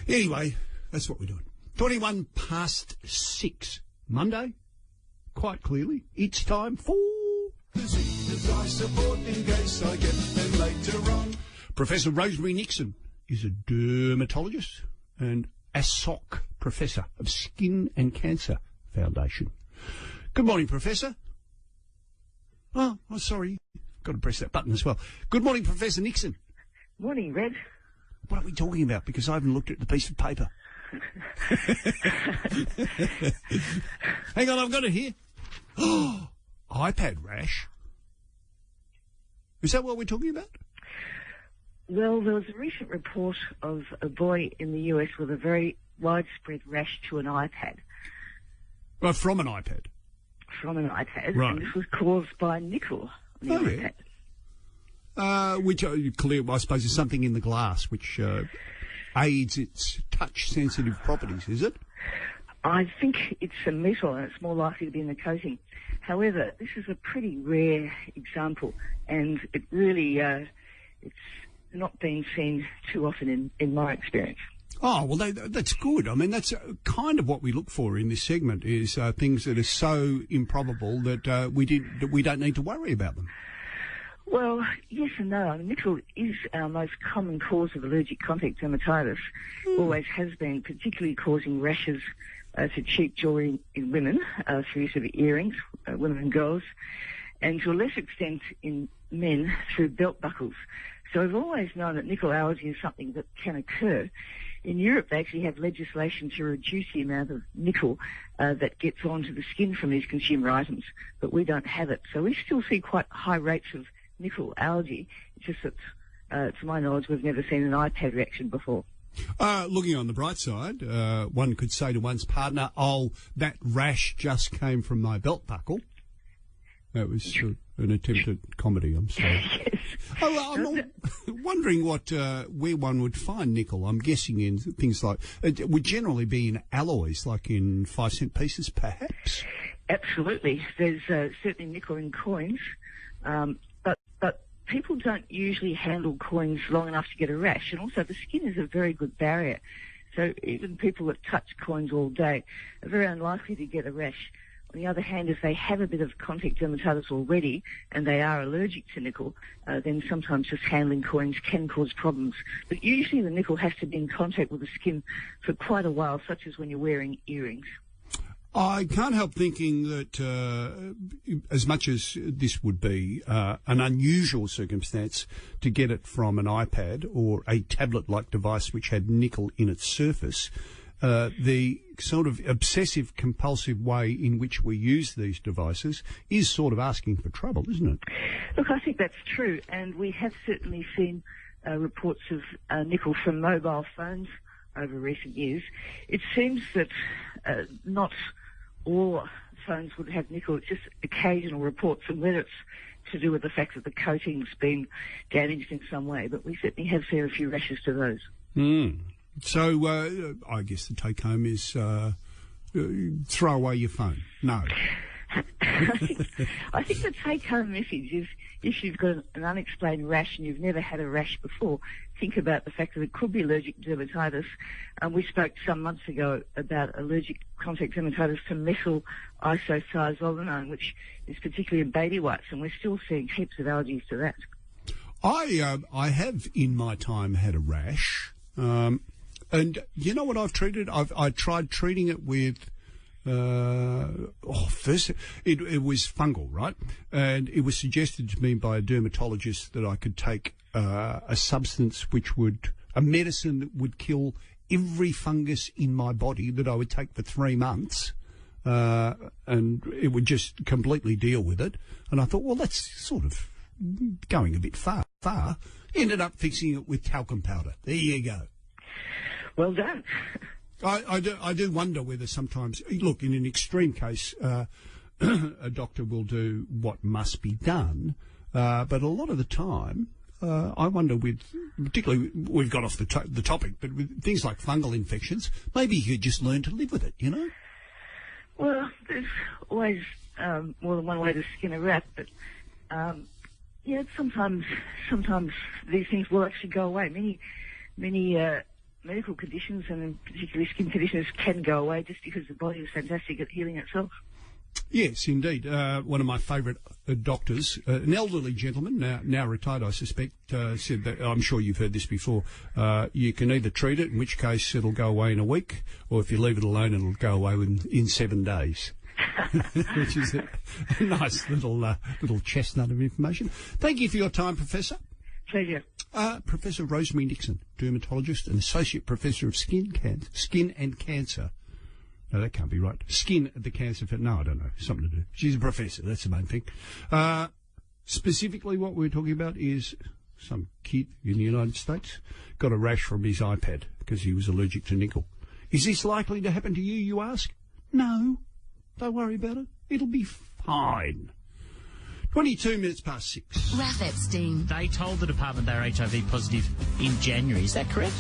Anyway, that's what we're doing. 21 past 6. Monday, quite clearly, it's time for... I support in case I get them later on. Professor Rosemary Nixon is a dermatologist and ASOC Professor of Skin and Cancer Foundation. Good morning, Professor. Oh, sorry. Got to press that button as well. Good morning, Professor Nixon. Morning, Red. What are we talking about? Because I haven't looked at the piece of paper. Hang on, I've got it here. Oh, iPad rash. Is that what we're talking about? Well, there was a recent report of a boy in the US with a very widespread rash to an iPad. Well, from an iPad? From an iPad. Right. And this was caused by nickel on the iPad. Yeah. Which, clear, I suppose, is something in the glass which aids its touch-sensitive properties, is it? I think it's a metal and it's more likely to be in the coating. However, this is a pretty rare example and it really, it's not been seen too often in my experience. Oh, well, that's good. I mean, that's kind of what we look for in this segment is things that are so improbable that we don't need to worry about them. Well, yes and no. I mean, nickel is our most common cause of allergic contact dermatitis. Always has been, particularly causing rashes to cheek jewellery in women through use of earrings, women and girls, and to a less extent in men through belt buckles. So we've always known that nickel allergy is something that can occur. In Europe, they actually have legislation to reduce the amount of nickel that gets onto the skin from these consumer items, but we don't have it. So we still see quite high rates of nickel allergy. It's just that, to my knowledge, we've never seen an iPad reaction before. Looking on the bright side, one could say to one's partner, oh, that rash just came from my belt buckle. That was an attempt at comedy, I'm sorry. Yes. I'm wondering where one would find nickel. I'm guessing in things like, it would generally be in alloys, like in 5-cent pieces, perhaps? Absolutely. There's certainly nickel in coins, but people don't usually handle coins long enough to get a rash, and also the skin is a very good barrier. So even people that touch coins all day are very unlikely to get a rash. On the other hand, if they have a bit of contact dermatitis already and they are allergic to nickel, then sometimes just handling coins can cause problems. But usually the nickel has to be in contact with the skin for quite a while, such as when you're wearing earrings. I can't help thinking that as much as this would be an unusual circumstance to get it from an iPad or a tablet-like device which had nickel in its surface, the sort of obsessive-compulsive way in which we use these devices is sort of asking for trouble, isn't it? Look, I think that's true, and we have certainly seen reports of nickel from mobile phones over recent years. It seems that not all phones would have nickel. It's just occasional reports, and whether it's to do with the fact that the coating's been damaged in some way, but we certainly have seen a few rashes to those. So I guess the take-home is throw away your phone. No. I think the take-home message is if you've got an unexplained rash and you've never had a rash before, think about the fact that it could be allergic dermatitis. We spoke some months ago about allergic contact dermatitis to methyl isothiazolinone, which is particularly in baby wipes, and we're still seeing heaps of allergies to that. I have in my time had a rash. And you know what I've treated? I tried treating it with, first it was fungal, right? And it was suggested to me by a dermatologist that I could take a substance a medicine that would kill every fungus in my body that I would take for 3 months, and it would just completely deal with it. And I thought, well, that's sort of going a bit far. Ended up fixing it with talcum powder. There you go. Well done. I do wonder whether sometimes, look, in an extreme case, a doctor will do what must be done, but a lot of the time, I wonder particularly, we've got off the topic, but with things like fungal infections, maybe you could just learn to live with it, you know? Well, there's always more than one way to skin a rat, but sometimes these things will actually go away. Many medical conditions, and particularly skin conditions, can go away just because the body is fantastic at healing itself. Yes, indeed. One of my favourite doctors, an elderly gentleman, now retired, I suspect, said that, I'm sure you've heard this before, you can either treat it, in which case it'll go away in a week, or if you leave it alone, it'll go away in 7 days. Which is a nice little chestnut of information. Thank you for your time, Professor. Pleasure. Professor Rosemary Nixon, dermatologist and Associate Professor of Skin and Cancer. No, that can't be right. Skin at the Cancer... No, I don't know. Something to do. She's a professor. That's the main thing. Specifically, what we're talking about is some kid in the United States got a rash from his iPad because he was allergic to nickel. Is this likely to happen to you, you ask? No. Don't worry about it. It'll be fine. 22 minutes past 6. Raph Epstein. They told the department they were HIV positive in January. Is that correct?